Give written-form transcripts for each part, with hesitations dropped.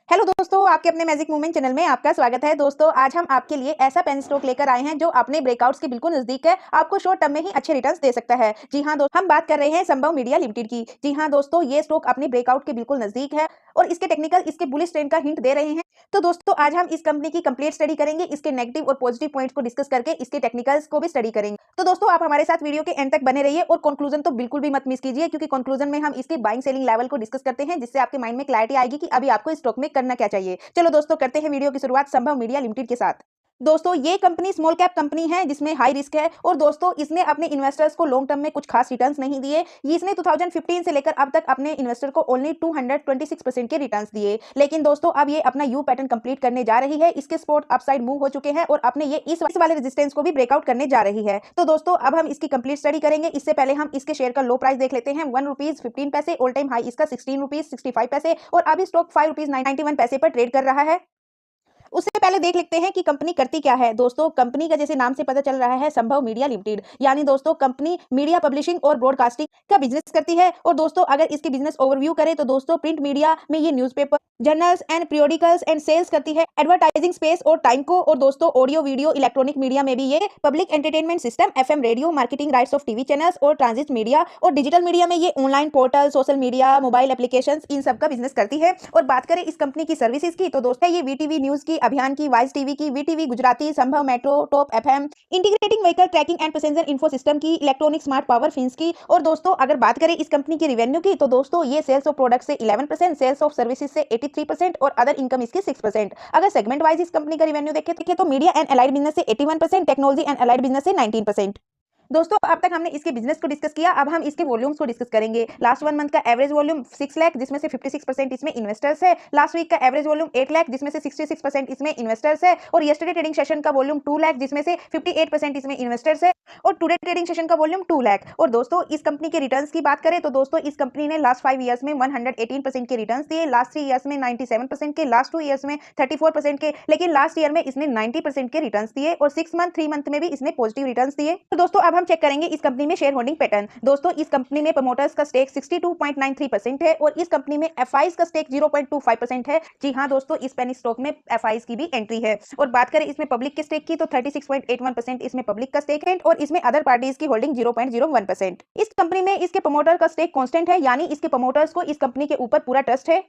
Hello दोस्तों, आपके अपने मैजिक मूवमेंट चैनल में आपका स्वागत है। दोस्तों, आज हम आपके लिए ऐसा पेन स्टॉक लेकर आए हैं जो अपने ब्रेकआउट्स के बिल्कुल नजदीक है, आपको शॉर्ट टर्म में ही अच्छे रिटर्न्स दे सकता है। जी हाँ दोस्तों, हम बात कर रहे हैं संभव मीडिया लिमिटेड की। जी हाँ दोस्तों, ये स्टॉक अपने ब्रेकआउट के बिल्कुल नजदीक है और इसके टेक्निकल इसके बुलिश ट्रेंड का हिंट दे रहे हैं। तो दोस्तों, आज हम इस कंपनी की कंप्लीट स्टडी करेंगे, इसके नेगेटिव और पॉजिटिव पॉइंट्स को डिस्कस करके इसके टेक्निकल्स को भी स्टडी करेंगे। तो दोस्तों, आप हमारे साथ वीडियो के एंड तक बने रहिए और कंक्लूजन तो बिल्कुल भी मत मिस कीजिए, क्योंकि कंक्लूजन में हम इसके बाइंग सेलिंग लेवल को डिस्कस करते हैं, जिससे आपके माइंड में क्लैरिटी आएगी कि अभी आपको इस स्टॉक में करना क्या चाहिए। चलो दोस्तों, करते हैं वीडियो की शुरुआत संभव मीडिया लिमिटेड के साथ। दोस्तों, ये कंपनी स्मॉल कैप कंपनी है जिसमें हाई रिस्क है और दोस्तों इसने अपने इन्वेस्टर्स को लॉन्ग टर्म में कुछ खास रिटर्न्स नहीं दिए। इसने 2015 से लेकर अब तक अपने इन्वेस्टर को ओनली 226% के रिटर्न्स दिए। लेकिन दोस्तों, अब ये अपना यू पैटर्न कंप्लीट करने जा रही है। इसके स्पॉट अपसाइड मूव हो चुके हैं और अपने ये इस वाले रेजिस्टेंस को भी ब्रेकआउट करने जा रही है। तो दोस्तों, अब हम इसकी कंप्लीट स्टडी करेंगे। इससे पहले हम इसके शेयर का लो प्राइस देख लेते हैं। ₹1.15। ऑल टाइम हाई इसका ₹16.65 और अभी स्टॉक ₹5.91 पर ट्रेड कर रहा है। उससे पहले देख लेते हैं कि कंपनी करती क्या है। दोस्तों, कंपनी का जैसे नाम से पता चल रहा है संभव मीडिया लिमिटेड, यानी दोस्तों कंपनी मीडिया पब्लिशिंग और ब्रॉडकास्टिंग का बिजनेस करती है। और दोस्तों, अगर इसकी बिजनेस ओवरव्यू करें तो दोस्तों प्रिंट मीडिया में ये newspaper, journals and periodicals and sales करती है, एडवर्टाइजिंग स्पेस और टाइम को। और दोस्तों, ऑडियो वीडियो इलेक्ट्रॉनिक मीडिया में भी ये public entertainment system, FM radio, marketing rights of TV channels और ट्रांजिट मीडिया और डिजिटल मीडिया में ये online portal, social media, mobile applications, इन सब का बिजनेस करती है। और बात करें इस कंपनी की सर्विसेज की तो दोस्तों ये वीटीवी न्यूज की, अभियान की, वाइस टीवी की, वीटीवी गुजराती, संभव metro, top FM, integrating vehicle tracking and passenger info system की, इलेक्ट्रॉनिक स्मार्ट पावर फिन्स की। और दोस्तों, अगर बात करें इस कंपनी की रेवेन्यू की तो दोस्तों ये सेल्स ऑफ प्रोडक्ट से 11%, सेल्स ऑफ सर्विसेज से 83% और अदर इनकम इसकी 6%। अगर सेगमेंट वाइज इस कंपनी का रेवेन्यू देखें तो मीडिया एंड अलाइड बिजनेस से 81%, टेक्नोलॉजी एंड अलाइड बिजनेस से 19%। दोस्तों, अब तक हमने इसके बिजनेस को डिस्कस किया, अब हम इसके वॉल्यूम्स को डिस्कस करेंगे। लास्ट 1 मंथ का एवरेज वॉल्यूम 6 लाख, जिसमें से 56% इसमें इन्वेस्टर्स है। लास्ट वीक का एवरेज वॉल्यूम 8 लाख, जिसमें से 66% इसमें इन्वेस्टर्स है। और यस्टरडे ट्रेडिंग सेशन का वॉल्यूम 2 लाख, जिसमें से 58% इसमें इन्वेस्टर्स है। और टुडे ट्रेडिंग सेशन का वॉल्यूम 2 लाख। और दोस्तों, इस कंपनी के रिटर्न्स की बात करें तो दोस्तों इस कंपनी ने लास्ट 5 ईयर्स में 118% के रिटर्न्स दिए, लास्ट 3 ईयर्स में 97% के, लास्ट 2 ईयर्स में 34% के, लेकिन लास्ट ईयर में इसने 90% के रिटर्न्स दिए और 6 मंथ 3 मंथ में भी इसने पॉजिटिव रिटर्न्स दिए। तो दोस्तों, अब हम चेक करेंगे इस कंपनी में शेयर होल्डिंग पैटर्न। दोस्तों, इस कंपनी में प्रमोटर्स का स्टेक 62.93% है और इस कंपनी में एफआईज का स्टेक 0.25% है। जी हाँ दोस्तों, इस पेनी स्टॉक में एफआईज की भी एंट्री है। और बात करें इसमें पब्लिक के स्टेक की तो 36.81% इसमें पब्लिक का स्टेक है और इसमें अदर पार्टीज की होल्डिंग 0.01%। इस कंपनी में इसके प्रमोटर का स्टेक कांस्टेंट है, यानी इसके प्रमोटर्स को इस कंपनी के ऊपर पूरा ट्रस्ट है।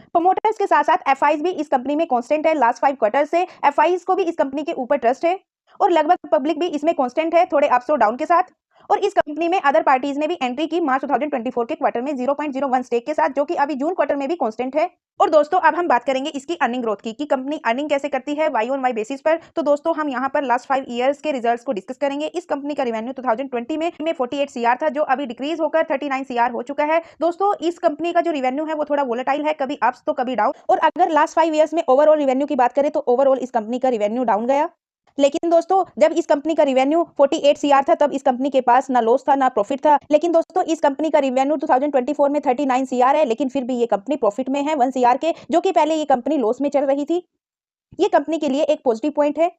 प्रमोटर्स के साथ साथ एफआईज भी इस कंपनी में कांस्टेंट है। लास्ट 5 क्वार्टर से एफआईज को भी इस कंपनी के ऊपर ट्रस्ट है और लगभग पब्लिक भी इसमें कांस्टेंट है, थोड़े अप्स और डाउन के साथ। और इस कंपनी में अदर पार्टीज ने भी एंट्री की मार्च 2024 के क्वार्टर में 0.01 स्टेक के साथ, जो कि अभी जून क्वार्टर में भी कांस्टेंट है। और दोस्तों, अब हम बात करेंगे इसकी अर्निंग ग्रोथ की कि कंपनी अर्निंग कैसे करती है वाई ऑन वाई बेसिस पर। तो दोस्तों, हम यहाँ पर लास्ट 5 ईयर्स के रिजल्ट्स को डिस्कस करेंगे। इस कंपनी का रेवेन्यू 2020 में 48 सीआर था, जो अभी डिक्रीज होकर 39 सीआर हो चुका है। दोस्तों, इस कंपनी का जो रेवेन्यू है वो थोड़ा वोलेटाइल है, कभी अप्स तो कभी डाउन। और अगर लास्ट 5 ईयर्स में ओवरऑल रेवेन्यू की बात करें तो ओवरऑल इस कंपनी का रेवेन्यू डाउन गया। लेकिन दोस्तों, जब इस कंपनी का रेवेन्यू 48 सीआर था तब इस कंपनी के पास ना लॉस था ना प्रॉफिट था। लेकिन दोस्तों, इस कंपनी का रेवेन्यू 2024 में 39 सीआर है, लेकिन फिर भी ये कंपनी प्रॉफिट में है 1 सीआर के, जो कि पहले ये कंपनी लॉस में चल रही थी। ये कंपनी के लिए एक पॉजिटिव पॉइंट है।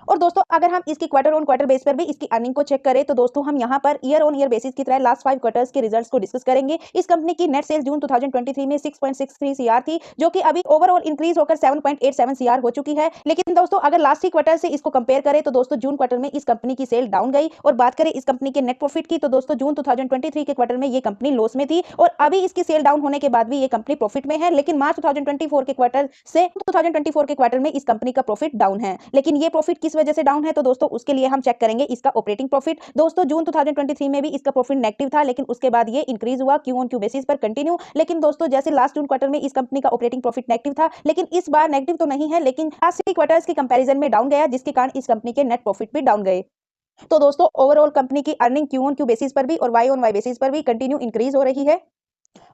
और दोस्तों, अगर हम इसकी क्वार्टर ऑन क्वार्टर बेस पर भी इसकी अर्निंग को चेक करें तो दोस्तों हम यहाँ per year on year basis की तरह लास्ट 5 क्वार्टर्स के रिजल्ट्स को डिस्कस करेंगे। इस कंपनी की नेट सेल्स जून 2023 में 6.63 सीआर थी, जो कि अभी ओवरऑल इंक्रीज होकर 7.87 सीआर हो चुकी है। लेकिन दोस्तों, अगर लास्ट 3 क्वार्टर से इसको कंपेयर करें तो दोस्तों जून क्वार्टर में इस कंपनी की सेल डाउन गई। और बात करें इस कंपनी के नेट प्रॉफिट की तो दोस्तों जून 2023 के क्वार्टर में ये कंपनी लॉस में थी और अभी इसकी सेल डाउन होने के बाद भी ये कंपनी प्रॉफिट में है। लेकिन मार्च 2024 के क्वार्टर से 2024 के क्वार्टर में इस कंपनी का प्रॉफिट डाउन है। लेकिन ये प्रॉफिट किस वजह से डाउन है तो दोस्तों उसके लिए हम चेक करेंगे इसका ऑपरेटिंग प्रॉफिट। दोस्तों, जून 2023 में भी इसका प्रॉफिट नेगेटिव था, लेकिन उसके बाद ये इंक्रीज हुआ क्यू ऑन क्यू बेसिस पर कंटिन्यू। लेकिन दोस्तों, जैसे लास्ट जून क्वार्टर में इस कंपनी का ऑपरेटिंग प्रॉफिट नेगेटिव था, लेकिन इस बार नेगेटिव तो नहीं है, लेकिन लास्ट 3 क्वार्टर्स की कंपैरिजन में डाउन गया, जिसके कारण इस कंपनी के नेट प्रॉफिट भी डाउन गए। तो दोस्तों, ओवरऑल कंपनी की earning Q on Q basis पर भी और वाई ऑन वाई बेसिस पर भी कंटिन्यू इंक्रीज हो रही है।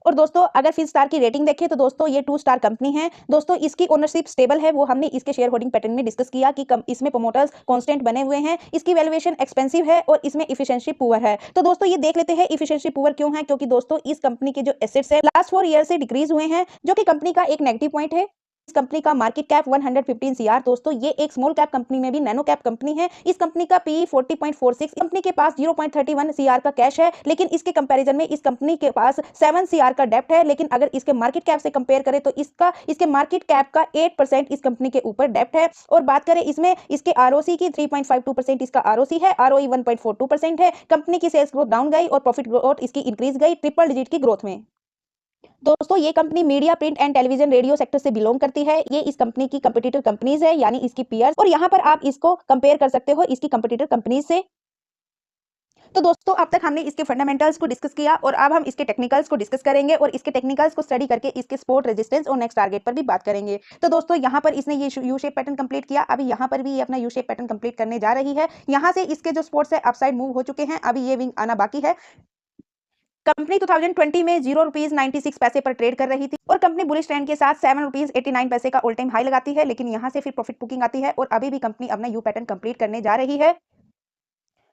और दोस्तों, अगर 5 स्टार की रेटिंग देखें तो दोस्तों ये 2 स्टार कंपनी है। दोस्तों, इसकी ओनरशिप स्टेबल है, वो हमने इसके शेयर होल्डिंग पैटर्न में डिस्कस किया कि इसमें प्रमोटर्स कांस्टेंट बने हुए हैं। इसकी वैल्यूएशन एक्सपेंसिव है और इसमें इफिशिएंसी पुअर है। तो दोस्तों, ये देख लेते हैं इफिशिएंसी पुअर क्यों है, क्योंकि दोस्तों इस कंपनी के जो एसेट्स है लास्ट 4 ईयर से डिक्रीज हुए हैं, जो कि कंपनी का एक नेगेटिव पॉइंट है। इस कंपनी का मार्केट कैप 115 सीआर। दोस्तों ये एक स्मॉल कैप कंपनी में भी नैनो कैप कंपनी है। इस कंपनी का पीई 40.46। कंपनी के पास 0.31 सीआर का कैश है, लेकिन इसके कंपैरिजन में इस कंपनी के पास 7 सीआर का डेब्ट है। लेकिन अगर इसके मार्केट कैप से कंपेयर करें तो इसके मार्केट कैप का 8% इस कंपनी के ऊपर डेब्ट है। और बात करें इसमें इसके आरओसी की 3.52% इसका आरओसी है, आरओई 1.42% है। कंपनी की सेल्स ग्रोथ डाउन गई और प्रॉफिट ग्रोथ इसकी इंक्रीज गई ट्रिपल डिजिट की ग्रोथ में। दोस्तों ये company media, print and television, radio sector से बिलोंग करती है। ये इस कंपनी की कंपटीटर कंपनीज है, यानी इसकी पीयर्स, और यहाँ पर आप इसको कंपेयर कर सकते हो इसकी कंपटीटर कंपनीज से। तो दोस्तों अब तक हमने इसके फंडामेंटल्स को डिस्कस किया और अब हम इसके टेक्निकल्स को डिस्कस करेंगे और इसके टेक्निकल्स को स्टडी करके इसके सपोर्ट, रेजिस्टेंस और नेक्स्ट टारगेट पर भी बात करेंगे। तो दोस्तों यहाँ पर इसने ये यू शेप पैटर्न कंप्लीट किया, अभी यहाँ पर भी ये अपना यू शेप पैटर्न कंप्लीट करने जा रही है। यहाँ से इसके जो सपोर्ट्स है अपसाइड मूव हो चुके हैं, अभी ये विंग आना बाकी है। कंपनी 2020 में ₹0.96 पर ट्रेड कर रही थी और कंपनी बुलिश ट्रेंड के साथ ₹7.89 का ऑल टाइम हाई लगाती है, लेकिन यहां से फिर प्रॉफिट बुकिंग आती है और अभी भी कंपनी अपना यू पैटर्न कंप्लीट करने जा रही है।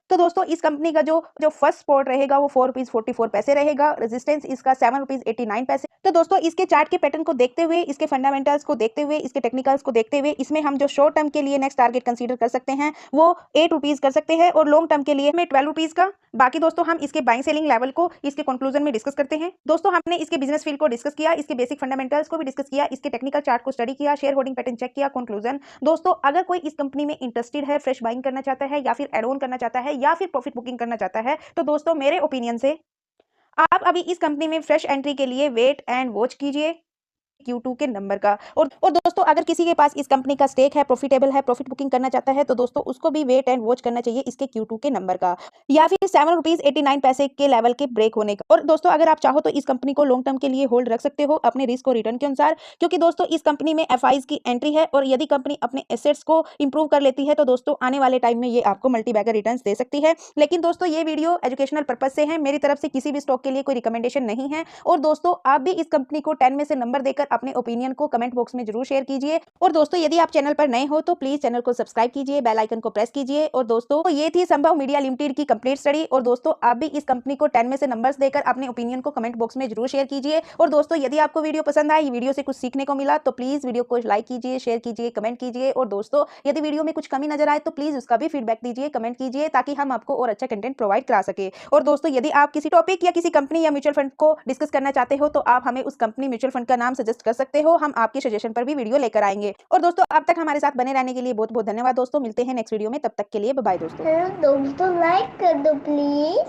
तो दोस्तों इस कंपनी का जो फर्स्ट सपोर्ट रहेगा वो ₹4.44 रहेगा। रेजिस्टेंस इसका ₹7.89। तो दोस्तों इसके चार्ट के पैटर्न को देखते हुए, इसके फंडामेंटल्स को देखते हुए, इसके टेक्निकल्स को देखते हुए, इसमें हम जो शॉर्ट टर्म के लिए नेक्स्ट टारगेट कंसीडर कर सकते हैं वो ₹8 कर सकते हैं और लॉन्ग टर्म के लिए हमें ₹12 का। बाकी दोस्तों हम इसके बाइंग सेलिंग लेवल को इसके कंक्लूजन में डिस्कस करते हैं। दोस्तों हमने इसके बिजनेस फील्ड को डिस्कस किया, इसके बेसिक फंडामेंटल्स को भी डिस्कस किया, इसके टेक्निकल चार्ट को स्टडी किया, शेयर होल्डिंग पैटर्न चेक किया, कंक्लूजन। दोस्तों अगर कोई इस कंपनी में इंटरेस्टेड है, फ्रेश बाइंग करना चाहता है या फिर एड ऑन करना चाहता है या फिर प्रॉफिट बुकिंग करना चाहता है, तो दोस्तों मेरे ओपिनियन से आप अभी इस कंपनी में फ्रेश एंट्री के लिए वेट एंड वॉच कीजिए Q2 के नंबर का। और दोस्तों अगर किसी के पास इस कंपनी का स्टेक है, प्रॉफिटेबल है, प्रॉफिट बुकिंग करना चाहता है, तो दोस्तों उसको भी वेट एंड वॉच करना चाहिए इसके Q2 के नंबर का या फिर ₹7.89 के लेवल के ब्रेक होने का। और दोस्तों अगर आप चाहो तो इस कंपनी को लॉन्ग टर्म के लिए होल्ड रख सकते हो अपने रिस्क और रिटर्न के अनुसार, क्योंकि दोस्तों इस कंपनी में एफआईज की एंट्री है और यदि कंपनी अपने एसेट्स को इंप्रूव कर लेती है तो दोस्तों आने वाले टाइम में ये आपको मल्टी बैगर रिटर्न दे सकती है। लेकिन दोस्तों ये वीडियो एजुकेशनल पर्पज से है, मेरी तरफ से किसी भी स्टॉक के लिए कोई रिकमेंडेशन नहीं है। और दोस्तों आप भी इस कंपनी को 10 में से नंबर देकर अपने ओपिनियन को कमेंट बॉक्स में जरूर शेयर कीजिए। और दोस्तों यदि आप चैनल पर नए हो तो प्लीज चैनल को सब्सक्राइब कीजिए, बेल आइकन को प्रेस कीजिए। और दोस्तों ये थी संभव मीडिया लिमिटेड की कंप्लीट स्टडी। और दोस्तों आप भी इस कंपनी को 10 में से नंबर्स देकर अपने ओपिनियन को कमेंट बॉक्स में जरूर शेयर कीजिए। और दोस्तों यदि आपको वीडियो पसंद आए, वीडियो से कुछ सीखने को मिला, तो प्लीज वीडियो को लाइक कीजिए, शेयर कीजिए, कमेंट कीजिए। और दोस्तों यदि वीडियो में कुछ कमी नजर आए तो प्लीज उसका भी फीडबैक दीजिए, कमेंट कीजिए, ताकि हम आपको और अच्छा कंटेंट प्रोवाइड करा सके। और दोस्तों यदि आप किसी टॉपिक या किसी कंपनी या म्यूचुअल फंड को डिस्कस करना चाहते हो तो आप हमें उस कंपनी म्यूचुअल फंड का नाम सजेस्ट कर सकते हो, हम आपके सजेशन पर भी वीडियो लेकर आएंगे। और दोस्तों अब तक हमारे साथ बने रहने के लिए बहुत बहुत धन्यवाद दोस्तों। मिलते हैं नेक्स्ट वीडियो में, तब तक के लिए बाय बाय दोस्तों। दोस्तों लाइक कर दो प्लीज।